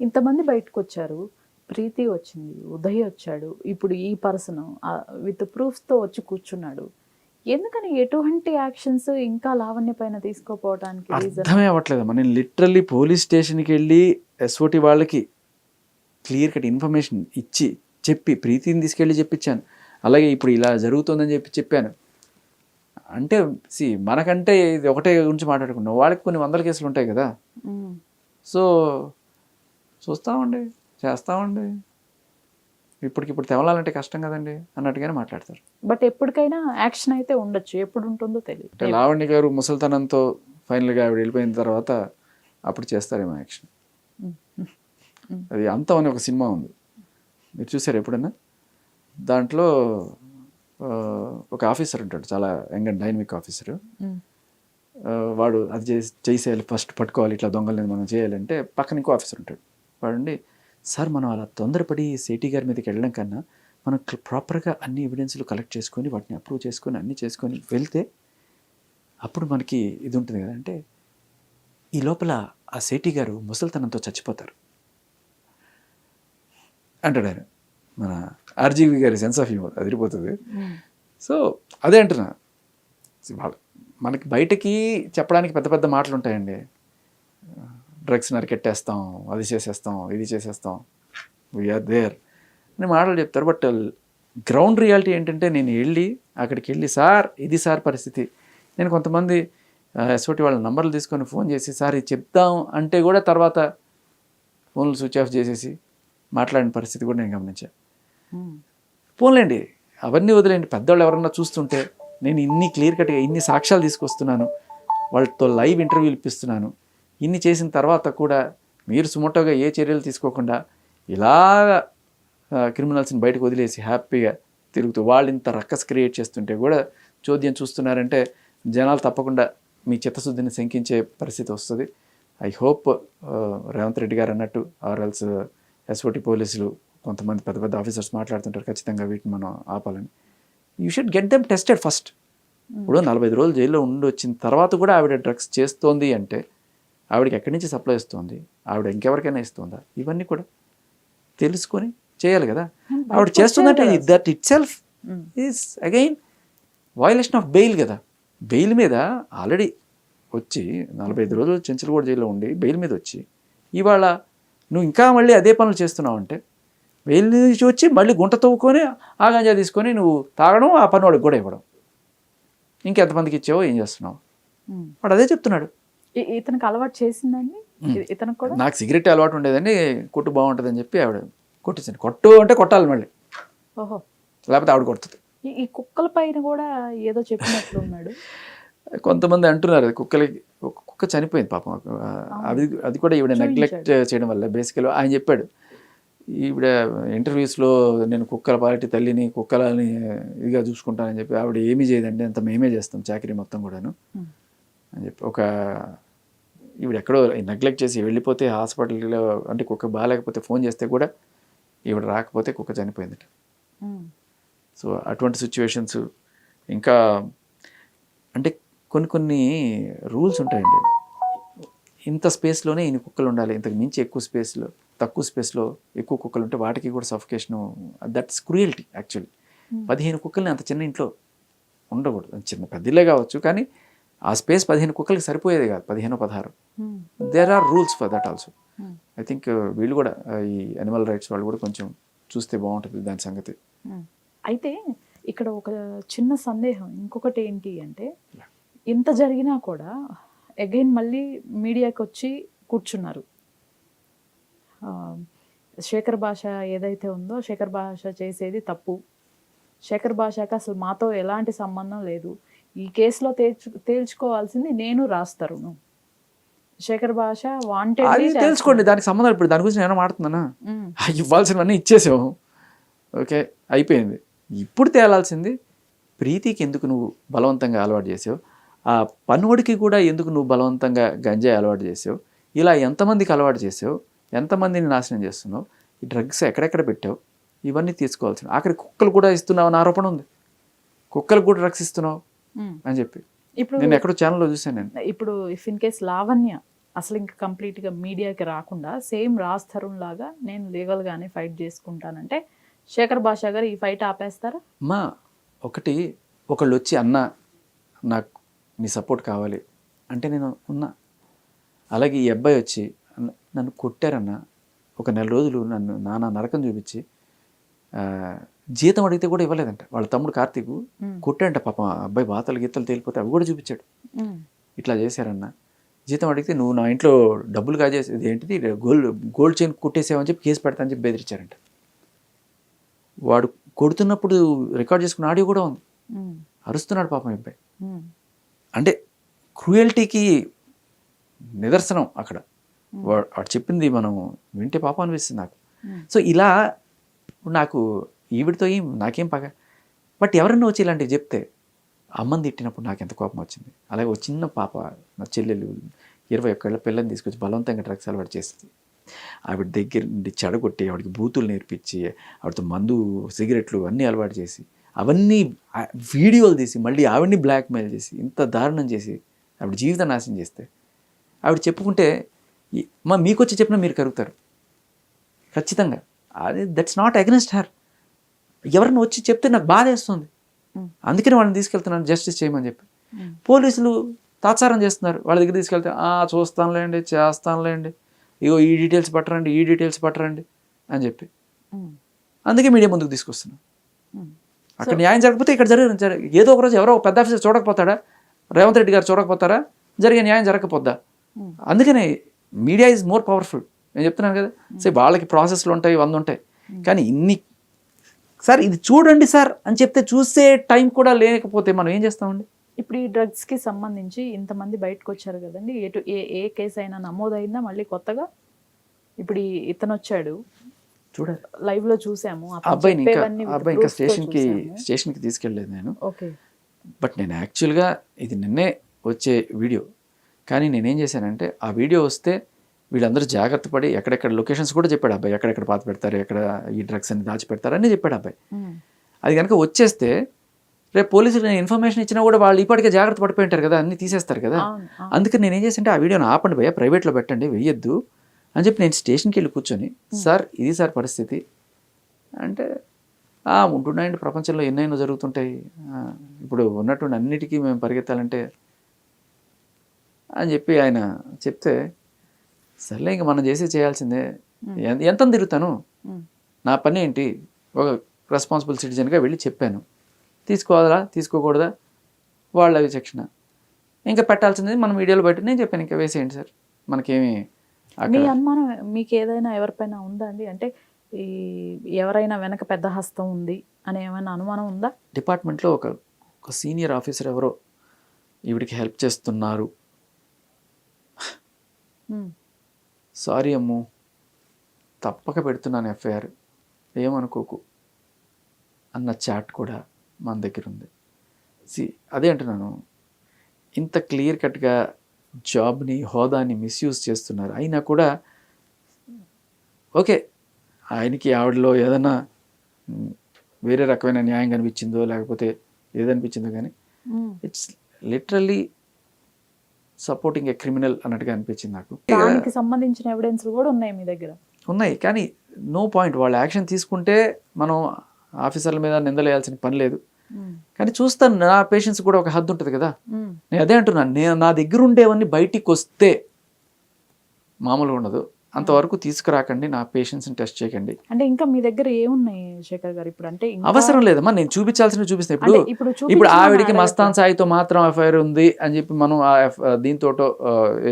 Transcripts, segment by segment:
ఇంతమంది బయటకొచ్చారు. ప్రీతి వచ్చింది, ఉదయ్ వచ్చాడు. ఇప్పుడు ఈ పర్సన్ విత్ ప్రూఫ్స్‌తో వచ్చి కూర్చున్నాడు. ఎందుకని ఎటువంటి యాక్షన్స్ ఇంకా లావణ్య పైన తీసుకోపోవటానికి రీజన్? అర్థమే అవ్వట్లేదమ్మా. నేను లిటరల్లీ పోలీస్ స్టేషన్కి వెళ్ళి ఎస్ఓటి వాళ్ళకి క్లియర్ కట్ ఇన్ఫర్మేషన్ ఇచ్చి చెప్పి ప్రీతిని తీసుకెళ్ళి చెప్పించాను. అలాగే ఇప్పుడు ఇలా జరుగుతుందని చెప్పాను. అంటే మనకంటే ఇది ఒకటే గురించి మాట్లాడుకున్నాం, వాళ్ళకి కొన్ని వందల కేసులు ఉంటాయి కదా. సో చూస్తామండి, చేస్తామండి, ఇప్పటికిప్పుడు తెవలాలంటే కష్టం కదండి అన్నట్టుగానే మాట్లాడతారు. బట్ ఎప్పటికైనా యాక్షన్ అయితే ఉండొచ్చు, ఎప్పుడు ఉంటుందో తెలియదు. అంటే లావణ్య గారు ముసలితనంతో ఫైనల్గా ఆవిడ వెళ్ళిపోయిన తర్వాత అప్పుడు చేస్తారేమో యాక్షన్. అది అంతం అని ఒక సినిమా ఉంది, మీరు చూసారు ఎప్పుడన్నా? దాంట్లో ఒక ఆఫీసర్ ఉంటాడు, చాలా యంగ్ అండ్ డైనమిక్ ఆఫీసరు. వాడు అది చేసేయాలి, ఫస్ట్ పట్టుకోవాలి, ఇట్లా దొంగలని మనం చేయాలంటే పక్కన ఇంకో ఆఫీసర్ ఉంటాడు. వాడండి, సార్ మనం అలా తొందరపడి సేటి గారి మీదకి వెళ్ళడం కన్నా మనం ప్రాపర్గా అన్ని ఎవిడెన్స్లు కలెక్ట్ చేసుకొని వాటిని అప్రూవ్ చేసుకొని అన్నీ చేసుకొని వెళ్తే అప్పుడు మనకి ఇది ఉంటుంది కదా. అంటే ఈ లోపల ఆ సేటి గారు ముసలితనంతో చచ్చిపోతారు అంటాడు ఆయన. మన ఆర్జీవి గారి సెన్స్ ఆఫ్ హ్యూమర్ అదిరిపోతుంది. సో అదే అంటున్నా, మనకి బయటకి చెప్పడానికి పెద్ద పెద్ద మాటలు ఉంటాయండి. డ్రగ్స్ నరికెట్టేస్తాం, అది చేసేస్తాం, ఇది చేసేస్తాం, వీఆర్ దేర్ అని మాటలు చెప్తారు. బట్ గ్రౌండ్ రియాలిటీ ఏంటంటే, నేను అక్కడికి వెళ్ళి సార్ ఇది సార్ పరిస్థితి, నేను కొంతమంది ఎస్ఓటి వాళ్ళ నంబర్లు తీసుకొని ఫోన్ చేసి సార్ ఇది చెప్తాం అంటే కూడా తర్వాత ఫోన్లు స్విచ్ ఆఫ్ చేసేసి మాట్లాడిన పరిస్థితి కూడా నేను గమనించాను. ఫోన్లేండి అవన్నీ వదిలేండి, పెద్దవాళ్ళు ఎవరన్నా చూస్తుంటే నేను ఇన్ని క్లియర్ కట్గా ఇన్ని సాక్ష్యాలు తీసుకొస్తున్నాను, వాళ్ళతో లైవ్ ఇంటర్వ్యూలు ఇప్పిస్తున్నాను, ఇన్ని చేసిన తర్వాత కూడా మీరు సుమోటోగా ఏ చర్యలు తీసుకోకుండా ఇలాగా క్రిమినల్స్ని బయటకు వదిలేసి హ్యాపీగా తిరుగుతూ వాళ్ళు ఇంత రక్కస్ క్రియేట్ చేస్తుంటే కూడా చోద్యం చూస్తున్నారంటే జనాలు తప్పకుండా మీ చిత్తశుద్ధిని శంకించే పరిస్థితి వస్తుంది. ఐ హోప్ రేవంత్ రెడ్డి గారు అన్నట్టు ఆర్ఎల్స్ ఎస్ఓటి పోలీసులు కొంతమంది పెద్ద పెద్ద ఆఫీసర్స్ మాట్లాడుతుంటారు, ఖచ్చితంగా వీటిని మనం ఆపాలని. You should get them tested first. ఇప్పుడు 45 రోజులు జైల్లో ఉండి వచ్చిన తర్వాత కూడా ఆవిడ డ్రగ్స్ చేస్తోంది అంటే ఆవిడకి ఎక్కడి నుంచి సప్లై ఇస్తుంది, ఆవిడ ఇంకెవరికైనా ఇస్తుందా, ఇవన్నీ కూడా తెలుసుకొని చేయాలి కదా. ఆవిడ చేస్తుందంటే that it self is again violation of bail కదా. బెయిల్ మీద ఆల్రెడీ వచ్చి 45 రోజులు చెంచల్గూడ జైల్లో ఉండి బెయిల్ మీద వచ్చి ఇవాళ నువ్వు ఇంకా మళ్ళీ అదే పనులు చేస్తున్నావు అంటే బెయిల్ నుంచి వచ్చి మళ్ళీ గుంట తవ్వుకొని ఆ గంజా తీసుకొని నువ్వు తాగడం, ఆ పని వాడికి కూడా ఇవ్వడం, ఇంకెంతమందికి ఇచ్చావో ఏం చేస్తున్నావు, వాడు అదే చెప్తున్నాడు. ఇతనికి అలవాటు చేసిందండి, ఇతనికి కూడా. నాకు సిగరెట్ అలవాటు ఉండేదండి, కొట్టు బాగుంటుందని చెప్పి ఆవిడ కొట్టించండి. కొట్టు అంటే కొట్టాలి మళ్ళీ, ఓహో, లేకపోతే ఆవిడ కొడుతుంది. ఈ కుక్కల పైన కూడా ఏదో చెప్పినట్లు ఉన్నాడు. కొంతమంది అంటున్నారు కుక్కలకి, కుక్క చనిపోయింది పాపం, అది కూడా ఈవిడ నెగ్లెక్ట్ చేయడం వల్ల. బేసికల్గా ఆయన చెప్పాడు, ఈవిడ ఇంటర్వ్యూస్లో నేను కుక్కల పాలిటీ తల్లిని, కుక్కలని ఇదిగా చూసుకుంటానని చెప్పి, ఆవిడ ఏమీ చేయదండి, అంత మేమే చేస్తాం చాకరీ మొత్తం కూడాను అని చెప్పి. ఈవిడ ఎక్కడో నెగ్లెక్ట్ చేసి వెళ్ళిపోతే హాస్పిటల్లో, అంటే కుక్క బాగాలేకపోతే ఫోన్ చేస్తే కూడా ఈవిడ రాకపోతే కుక్క చనిపోయిందట. సో అటువంటి సిచ్యువేషన్స్. ఇంకా అంటే కొన్ని రూల్స్ ఉంటాయండి. ఇంత స్పేస్లోనే ఇన్ని కుక్కలు ఉండాలి, ఇంతకు మించి ఎక్కువ స్పేస్లో, తక్కువ స్పేస్లో ఎక్కువ కుక్కలు ఉంటే వాటికి కూడా సఫికేషను. That's cruelty actually. 15 కుక్కల్ని అంత చిన్న ఇంట్లో ఉండకూడదు. చిన్న పెద్దలే కావచ్చు, కానీ ఆ స్పేస్ 15 కుక్కలకి సరిపోయేది కాదు, 15-16. There are rules for that also. I think వీళ్ళు కూడా, ఈ అనిమల్ రైట్స్ వాళ్ళు కూడా కొంచెం చూస్తే బాగుంటుంది దాని సంగతి. అయితే ఇక్కడ ఒక చిన్న సందేహం ఇంకొకటి ఏంటి అంటే, ఇంత జరిగినా కూడా అగైన్ మళ్ళీ మీడియాకి వచ్చి కూర్చున్నారు. శేఖర్ భాష ఏదైతే ఉందో, శేఖర్ భాష చేసేది తప్పు, శేఖర్ భాషకి అసలు మాతో ఎలాంటి సంబంధం లేదు, ఈ కేసులో తేల్చుకోవాల్సింది నేను రాస్తారును, శేఖర్ భాష వాంటెడ్ తెలుసుకోండి, దానికి సంబంధం. ఇప్పుడు దాని గురించి నేను మాట్లాడుతున్నానా, ఇవ్వాల్సినవన్నీ ఇచ్చేసావు, ఓకే అయిపోయింది. ఇప్పుడు తేలాల్సింది ప్రీతికి ఎందుకు నువ్వు బలవంతంగా అలవాటు చేసావు, ఆ పన్నుడికి కూడా ఎందుకు నువ్వు బలవంతంగా గంజాయి అలవాటు చేసావు, ఇలా ఎంతమందికి అలవాటు చేసావు, ఎంతమందిని నాశనం చేస్తున్నావు, ఈ డ్రగ్స్ ఎక్కడెక్కడ పెట్టావు, ఇవన్నీ తీసుకోవాల్సిన. ఆఖరి కుక్కలు కూడా ఇస్తున్నావు అని ఆరోపణ ఉంది, కుక్కలకు కూడా డ్రగ్స్ ఇస్తున్నావు అని చెప్పి. ఇప్పుడు నేను ఎక్కడో ఛానల్లో చూసాను నేను. ఇప్పుడు ఇఫ్ ఇన్ కేస్ లావణ్య అసలు ఇంకా కంప్లీట్గా మీడియాకి రాకుండా సేమ్ రాజ్ తరుణ్ లాగా నేను లీగల్గానే ఫైట్ చేసుకుంటానంటే శేఖర్ భాషా గారు ఈ ఫైట్ ఆపేస్తారా? మా ఒకటి ఒకళ్ళు వచ్చి అన్న నాకు నీ సపోర్ట్ కావాలి అంటే నేను ఉన్నా. అలాగే ఈ అబ్బాయి వచ్చి నన్ను కొట్టారన్న ఒక 4 రోజులు నన్ను నానా నరకం చూపించి జీతం అడిగితే కూడా ఇవ్వలేదంట. వాళ్ళ తమ్ముడు కార్తీక్ కొట్టాడంట పాపం. అబ్బాయి బాతలు గీతలు తేలిపోతే అవి కూడా చూపించాడు. ఇట్లా చేశారన్న, జీతం అడిగితే నువ్వు నా ఇంట్లో డబ్బులు కాజేసి ఇది ఏంటిది గోల్డ్ చైన్ కుట్టేసావని చెప్పి కేసు పెడతా అని చెప్పి బెదిరించారంట. వాడు కొడుతున్నప్పుడు రికార్డ్ చేసుకున్న ఆడియో కూడా ఉంది. అరుస్తున్నాడు పాపం అబ్బాయి. అంటే క్రూయల్టీకి నిదర్శనం అక్కడ. వాడు చెప్పింది మనం వింటే పాపం అనిపిస్తుంది నాకు. సో ఇలా నాకు ఈవిడితో నాకేం పగ, బట్ ఎవరన్నా వచ్చి ఇలాంటివి చెప్తే అమ్మని తిట్టినప్పుడు నాకు ఎంత కోపం వచ్చింది. అలాగే ఒక చిన్న పాప నా చెల్లెలు 21 ఏళ్ల పిల్లని తీసుకొచ్చి బలవంతంగా డ్రగ్స్ అలవాటు చేస్తుంది. ఆవిడ దగ్గర నుండి చెడగొట్టి ఆవిడకి బూతులు నేర్పించి ఆవిడతో మందు సిగరెట్లు అన్నీ అలవాటు చేసి అవన్నీ వీడియోలు తీసి మళ్ళీ ఆవిడని బ్లాక్మెయిల్ చేసి ఇంత దారుణం చేసి ఆవిడ జీవితం నాశనం చేస్తే ఆవిడ చెప్పుకుంటే మీకు వచ్చి చెప్పినా మీరు కరుగుతారు ఖచ్చితంగా. అదే దట్స్ నాట్ అగెన్స్ట్ హర్. ఎవరిని వచ్చి చెప్తే నాకు బాధ వేస్తుంది. అందుకని వాళ్ళని తీసుకెళ్తున్నాను జస్టిస్ చేయమని చెప్పి. పోలీసులు తాత్సారం చేస్తున్నారు. వాళ్ళ దగ్గర తీసుకెళ్తే చూస్తానులేండి, చేస్తానులేండి, ఇగో ఈ డీటెయిల్స్ పట్టరండి, ఈ డీటెయిల్స్ పట్టరండి అని చెప్పి. అందుకే మీడియా ముందుకు తీసుకొస్తున్నాను. అక్కడ న్యాయం జరగకపోతే ఇక్కడ ఏదో ఒక రోజు ఎవరో ఒక పెద్ద ఆఫీసర్ చూడకపోతాడా, రేవంత్ రెడ్డి గారు చూడకపోతారా, జరిగే న్యాయం జరగకపోద్దా? అందుకనే మీడియా ఈజ్ మోర్ పవర్ఫుల్. నేను చెప్తున్నాను కదా, సే వాళ్ళకి ప్రాసెస్లు ఉంటాయి, 100 ఉంటాయి, కానీ ఇన్ని సార్ ఇది చూడండి సార్ అని చెప్తే చూసే టైం కూడా లేకపోతే మనం ఏం చేస్తామండి? ఇప్పుడు ఈ డ్రగ్స్కి సంబంధించి ఇంతమంది బయటకు వచ్చారు కదండి, ఏ కేసు అయినా నమోదైందా మళ్ళీ కొత్తగా? ఇప్పుడు ఇతను వచ్చాడు చూడాలి, లైవ్ లో చూసాము. అబ్బాయిని ఇంకా స్టేషన్కి తీసుకెళ్ళలేదు నేను. ఓకే, బట్ నేను యాక్చువల్గా ఇది నిన్నే వచ్చే వీడియో, కానీ నేనేం చేశానంటే ఆ వీడియో వస్తే వీళ్ళందరూ జాగ్రత్త పడి ఎక్కడెక్కడ లొకేషన్స్ కూడా చెప్పాడు అబ్బాయి, ఎక్కడెక్కడ పాత పెడతారు, ఎక్కడ ఈ డ్రగ్స్ అన్ని దాచిపెడతారు అని చెప్పాడు అబ్బాయి. అది కనుక వచ్చేస్తే రేపు పోలీసులు ఇన్ఫర్మేషన్ ఇచ్చినా కూడా వాళ్ళు ఇప్పటికే జాగ్రత్త పడిపోయి ఉంటారు కదా, అన్ని తీసేస్తారు కదా. అందుకని నేనేం చేసింటే ఆ వీడియోని ఆపండి భయ్యా, ప్రైవేట్లో పెట్టండి, వెయ్యొద్దు అని చెప్పి నేను స్టేషన్కి వెళ్ళి కూర్చొని సార్ ఇది సార్ పరిస్థితి అంటే ఉంటున్నాయండి, ప్రపంచంలో ఎన్నైనా జరుగుతుంటాయి, ఇప్పుడు ఉన్నటువంటి అన్నిటికీ మేము పరిగెత్తాలంటే అని చెప్పి ఆయన చెప్తే సర్లే ఇంక మనం చేయాల్సిందే, ఎంత తిరుగుతాను, నా పని ఏంటి, ఒక రెస్పాన్సిబుల్ సిటిజన్గా వెళ్ళి చెప్పాను, తీసుకోవాలా తీసుకోకూడదా వాళ్ళ విచక్షణ, ఇంకా పెట్టాల్సింది మనం వీడియోలో బయట నేను చెప్పాను, ఇంకా వేసేయండి సార్, మనకేమి. మీ అనుమానం మీకు ఏదైనా ఎవరిపైన ఉందా అండి? అంటే ఎవరైనా వెనక పెద్ద హస్తం ఉంది అని ఏమైనా అనుమానం ఉందా? డిపార్ట్మెంట్లో ఒక సీనియర్ ఆఫీసర్ ఎవరో ఈవిడికి హెల్ప్ చేస్తున్నారు, సారీ అమ్ము తప్పక పెడుతున్నాను ఎఫ్ఐఆర్ ఏమనుకోకు అన్న చాట్ కూడా మన దగ్గర ఉంది. అదే అంటున్నాను, ఇంత క్లియర్ కట్గా జాబ్ని హోదాని మిస్యూజ్ చేస్తున్నారు, అయినా కూడా ఓకే ఆయనకి ఆవిడలో ఏదైనా వేరే రకమైన న్యాయం కనిపించిందో లేకపోతే ఏదనిపించిందో కానీ it's literally supporting A criminal అన్నట్టుగా అనిపించింది నాకు. దానికి సంబంధించిన ఎవిడెన్స్ కూడా ఉన్నాయి మీ దగ్గర? ఉన్నాయి, కానీ నో పాయింట్. వాళ్ళు యాక్షన్ తీసుకుంటే మనం ఆఫీసర్ల మీద నిందలేయాల్సిన పని లేదు. కానీ చూస్తాను, నా పేషెన్స్ కూడా ఒక హద్దు ఉంటుంది కదా. నేను అదే అంటున్నాను, నా దగ్గర ఉండేవన్నీ బయటికి వస్తే మామూలుగా ఉండదు, అంతవరకు తీసుకురాకండి, నా పేషెన్స్ని టెస్ట్ చేయకండి. అంటే ఇంకా మీ దగ్గర ఏమున్నాయి శేఖర్ గారు ఇప్పుడు? అంటే అవసరం లేదమ్మా, నేను చూపించాల్సినవి చూపిస్తాను. ఇప్పుడు ఆవిడికి మస్తాన్ సాయితో మాత్రం ఎఫ్ఐఆర్ ఉంది అని చెప్పి మనం దీంతో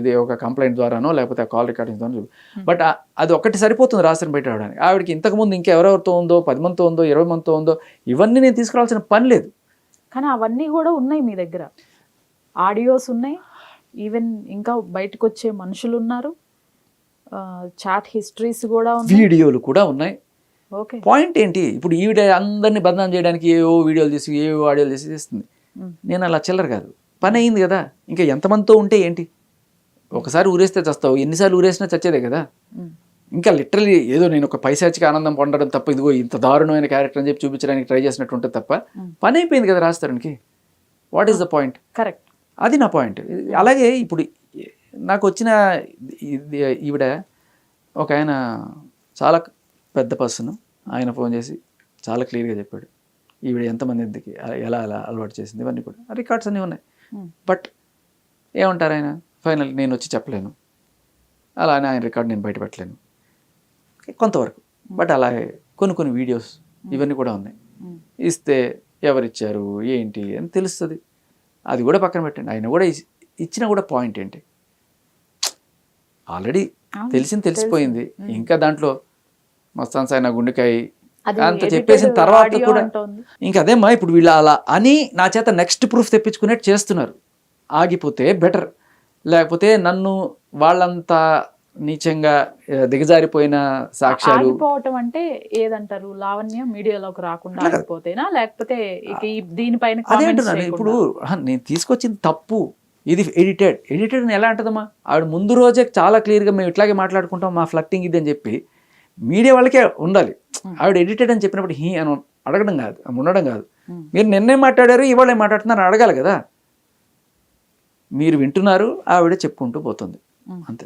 ఇది ఒక కంప్లైంట్ ద్వారానో లేకపోతే కాల్ రికార్డింగ్ ద్వారా, బట్ అది ఒక్కటి సరిపోతుంది రాసిన బయట రావడానికి. ఆవిడకి ఇంతకుముందు ఇంకెవరెవరితో ఉందో, 10 మందితో ఉందో, 20 మందితో ఉందో, ఇవన్నీ నేను తీసుకురావాల్సిన పని లేదు. కానీ అవన్నీ కూడా ఉన్నాయి మీ దగ్గర, ఆడియోస్ ఉన్నాయి, ఈవెన్ ఇంకా బయటకు వచ్చే మనుషులు ఉన్నారు, చాట్ హిస్టరీస్ కూడా ఉన్నాయి, వీడియోలు కూడా ఉన్నాయి. ఓకే, పాయింట్ ఏంటి? ఇప్పుడు ఈవిడ అందరినీ బదనాం చేయడానికి ఏవో వీడియోలు చేసి ఏవో ఆడియోలు చేసి చేస్తుంది. నేను అలా చిల్లర కాదు, పని అయింది కదా, ఇంకా ఎంతమందితో ఉంటే ఏంటి, ఒకసారి ఊరేస్తే చస్తావు, ఎన్నిసార్లు ఊరేసినా చచ్చేదే కదా. ఇంకా లిటరలీ ఏదో నేను ఒక పైశాచిక ఆనందం పొందడం తప్ప, ఇదిగో ఇంత దారుణమైన క్యారెక్టర్ అని చెప్పి చూపించడానికి ట్రై చేసినట్టు ఉంటుంది తప్ప పని అయిపోయింది కదా రాస్తానికి. What is the point? Correct, అది నా పాయింట్. అలాగే ఇప్పుడు నాకు వచ్చిన ఈవిడ ఒక ఆయన చాలా పెద్ద పర్సన్, ఆయన ఫోన్ చేసి చాలా క్లియర్గా చెప్పాడు ఈవిడ ఎంతమందికి ఎలా ఎలా అలవాటు చేసింది, ఇవన్నీ కూడా రికార్డ్స్ అన్నీ ఉన్నాయి. బట్ ఏమంటారు ఆయన, ఫైనల్ నేను వచ్చి చెప్పలేను, అలా అని ఆయన రికార్డ్ నేను బయటపెట్టలేను కొంతవరకు. బట్ అలాగే కొన్ని వీడియోస్ ఇవన్నీ కూడా ఉన్నాయి, ఇస్తే ఎవరిచ్చారు ఏంటి అని తెలుస్తుంది. అది కూడా పక్కన పెట్టండి, ఆయన కూడా ఇచ్చిన కూడా పాయింట్ ఏంటి, ఆల్రెడీ తెలిసిపోయింది. ఇంకా దాంట్లో మస్తాన్ సాయి నా గుండెకాయ అంత చెప్పేసిన తర్వాత కూడా ఇంకా అదేమ్మా ఇప్పుడు వీళ్ళు అలా అని నా చేత నెక్స్ట్ ప్రూఫ్ తెప్పించుకునేట్టు చేస్తున్నారు. ఆగిపోతే బెటర్, లేకపోతే నన్ను వాళ్ళంతా నీచంగా దిగజారిపోయిన సాక్ష్యాలు. ఆగిపోవటం అంటే ఏదంటారు, లావణ్య మీడియాలోకి రాకుండా ఆగిపోతేనా, లేకపోతే దీనిపైన అదే అంటున్నాను. ఇప్పుడు నేను తీసుకొచ్చింది తప్పు, ఇది ఎడిటెడ్ ఎలా అంటదమ్మా, ఆవిడ ముందు రోజే చాలా క్లియర్గా మేము ఇట్లాగే మాట్లాడుకుంటాం, మా ఫ్లర్టింగ్ ఇది అని చెప్పి మీడియా వాళ్ళకే ఉండాలి. ఆవిడ ఎడిటెడ్ అని చెప్పినప్పుడు హీ అని అడగడం కాదు, ఉండడం కాదు. మీరు నిన్నే మాట్లాడారు ఇవాళ ఏం మాట్లాడుతున్నారు అడగాలి కదా. మీరు వింటున్నారు, ఆవిడ చెప్పుకుంటూ పోతుంది అంతే.